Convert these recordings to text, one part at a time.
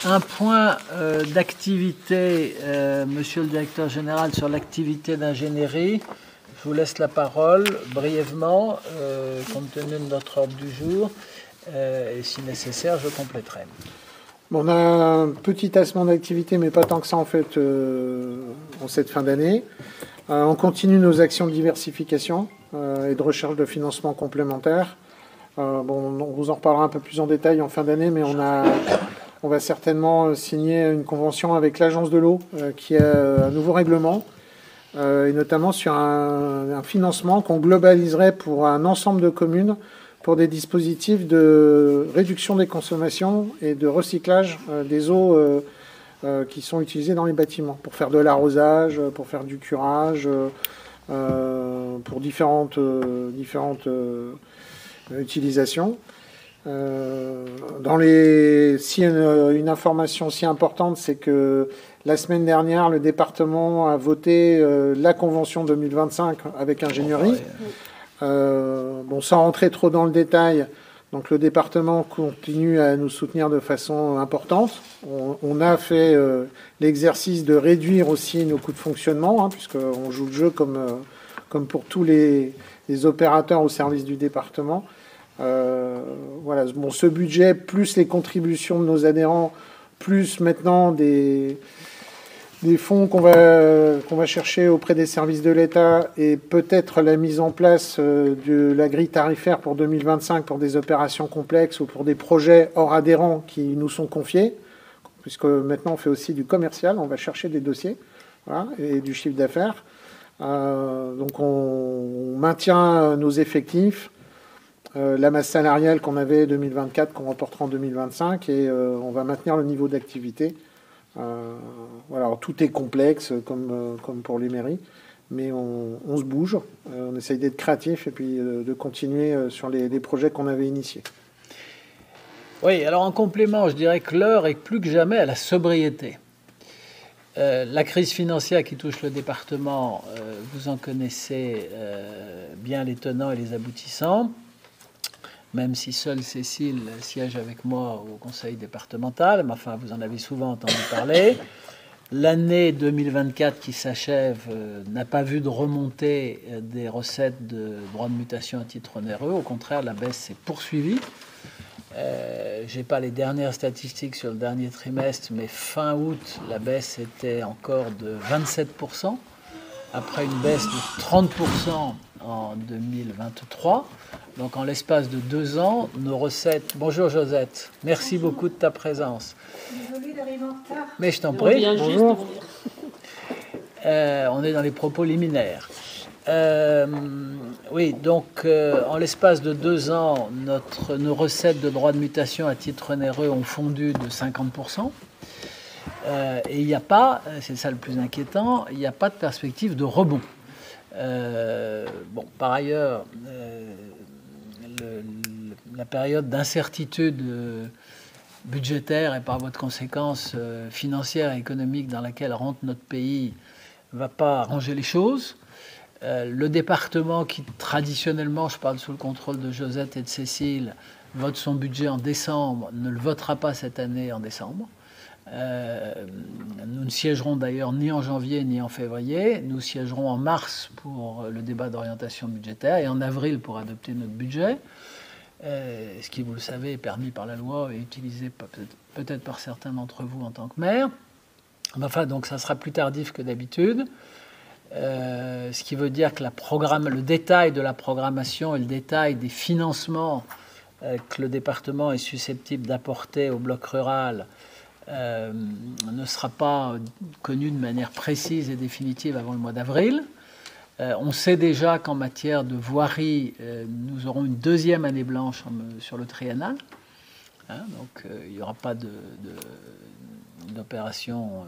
Un point d'activité, monsieur le directeur général, sur l'activité d'ingénierie. Je vous laisse la parole brièvement, compte tenu de notre ordre du jour, et si nécessaire, je compléterai. Bon, on a un petit tassement d'activité, mais pas tant que ça en fait en cette fin d'année. On continue nos actions de diversification et de recherche de financement complémentaires. Bon, on vous en reparlera un peu plus en détail en fin d'année, mais on va certainement signer une convention avec l'Agence de l'eau qui a un nouveau règlement, et notamment sur un financement qu'on globaliserait pour un ensemble de communes pour des dispositifs de réduction des consommations et de recyclage des eaux qui sont utilisées dans les bâtiments, pour faire de l'arrosage, pour faire du curage, pour différentes utilisations. Une information si importante, c'est que la semaine dernière, le département a voté la convention 2025 avec ingénierie. Bon, sans rentrer trop dans le détail, donc le département continue à nous soutenir de façon importante. On a fait l'exercice de réduire aussi nos coûts de fonctionnement, puisqu'on joue le jeu comme pour tous les opérateurs au service du département. Voilà. Bon, ce budget, plus les contributions de nos adhérents, plus maintenant des fonds qu'on va chercher auprès des services de l'État et peut-être la mise en place de la grille tarifaire pour 2025 pour des opérations complexes ou pour des projets hors adhérents qui nous sont confiés, puisque maintenant on fait aussi du commercial, on va chercher des dossiers, voilà, et du chiffre d'affaires. Donc on maintient nos effectifs, la masse salariale qu'on avait 2024 qu'on reportera en 2025 et on va maintenir le niveau d'activité. Voilà, alors tout est complexe comme pour les mairies, mais on se bouge, on essaye d'être créatif et puis de continuer sur les projets qu'on avait initiés. Oui, alors en complément, je dirais que l'heure est plus que jamais à la sobriété. La crise financière qui touche le département, vous en connaissez bien les tenants et les aboutissants, même si seule Cécile siège avec moi au conseil départemental, mais enfin, vous en avez souvent entendu parler. L'année 2024 qui s'achève n'a pas vu de remontée des recettes de droits de mutation à titre onéreux. Au contraire, la baisse s'est poursuivie. Je n'ai pas les dernières statistiques sur le dernier trimestre, mais fin août, la baisse était encore de 27%, après une baisse de 30% en 2023. Donc, en l'espace de 2 ans, nos recettes... Bonjour, Josette. Merci beaucoup de ta présence. Désolée d'arriver en retard. Mais je t'en prie. Bonjour. On est dans les propos liminaires. Oui, donc, en l'espace de 2 ans, nos recettes de droits de mutation à titre onéreux ont fondu de 50%. Et il n'y a pas, c'est ça le plus inquiétant, il n'y a pas de perspective de rebond. Bon, par ailleurs... la période d'incertitude budgétaire et par voie de conséquence financière et économique dans laquelle rentre notre pays ne va pas arranger les choses. Le département qui traditionnellement, je parle sous le contrôle de Josette et de Cécile, vote son budget en décembre, ne le votera pas cette année en décembre. Nous ne siégerons d'ailleurs ni en janvier ni en février. Nous siégerons en mars pour le débat d'orientation budgétaire et en avril pour adopter notre budget, ce qui, vous le savez, est permis par la loi et utilisé peut-être par certains d'entre vous en tant que maire. Enfin, donc ça sera plus tardif que d'habitude, ce qui veut dire que le détail de la programmation et le détail des financements que le département est susceptible d'apporter au bloc rural ne sera pas connu de manière précise et définitive avant le mois d'avril. On sait déjà qu'en matière de voirie, nous aurons une deuxième année blanche sur le triennal. Donc il n'y aura pas d'opération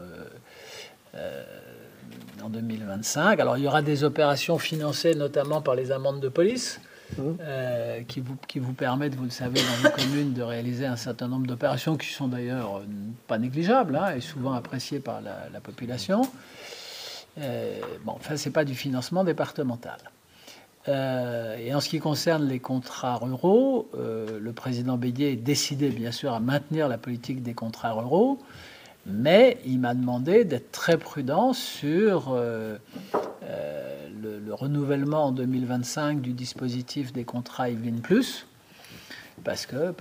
en 2025. Alors il y aura des opérations financées notamment par les amendes de police, qui vous permettent, vous le savez, dans les communes de réaliser un certain nombre d'opérations qui sont d'ailleurs pas négligeables et souvent appréciées par la population. Bon, enfin, c'est pas du financement départemental. Et en ce qui concerne les contrats ruraux, le président Bélier est décidé, bien sûr, à maintenir la politique des contrats ruraux, mais il m'a demandé d'être très prudent sur le renouvellement en 2025 du dispositif des contrats Yvelines Plus, parce que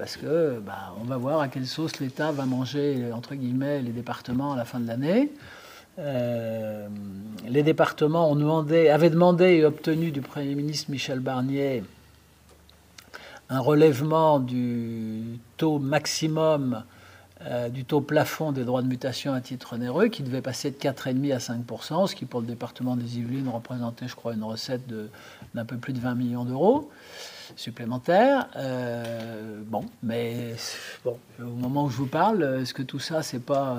on va voir à quelle sauce l'État va manger, entre guillemets, les départements à la fin de l'année. Les départements avaient demandé et obtenu du Premier ministre Michel Barnier un relèvement du taux maximum, du taux plafond des droits de mutation à titre onéreux, qui devait passer de 4,5% à 5%, ce qui pour le département des Yvelines représentait, je crois, une recette d'un peu plus de 20 millions d'euros supplémentaires. Mais au moment où je vous parle, est-ce que tout ça, c'est pas...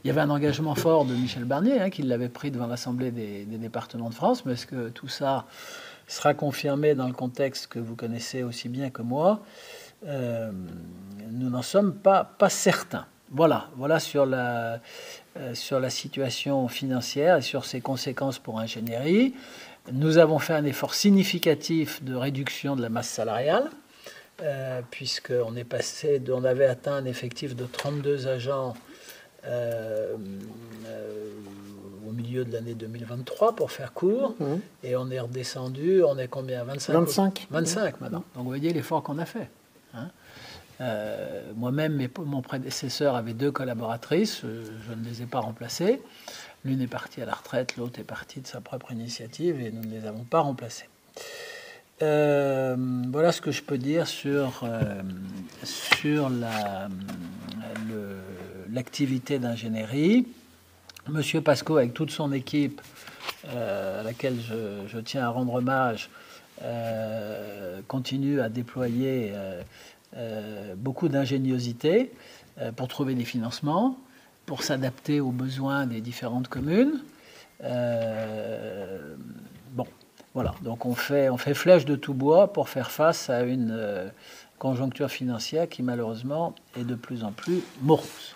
il y avait un engagement fort de Michel Barnier, qui l'avait pris devant l'Assemblée des départements de France, mais est-ce que tout ça sera confirmé dans le contexte que vous connaissez aussi bien que moi? Nous n'en sommes pas certains. Voilà sur la situation financière et sur ses conséquences pour Ingénierie. Nous avons fait un effort significatif de réduction de la masse salariale, puisqu'on avait atteint un effectif de 32 agents au milieu de l'année 2023, pour faire court, et on est redescendu, on est combien? 25 maintenant. Donc vous voyez l'effort qu'on a fait. Moi-même, mon prédécesseur avait 2 collaboratrices, je ne les ai pas remplacées. L'une est partie à la retraite, l'autre est partie de sa propre initiative et nous ne les avons pas remplacées. Voilà ce que je peux dire sur l'activité d'ingénierie. Monsieur Pasco, avec toute son équipe, à laquelle je tiens à rendre hommage, continue à déployer beaucoup d'ingéniosité pour trouver des financements, pour s'adapter aux besoins des différentes communes. Voilà. Donc on fait flèche de tout bois pour faire face à une conjoncture financière qui malheureusement est de plus en plus morose.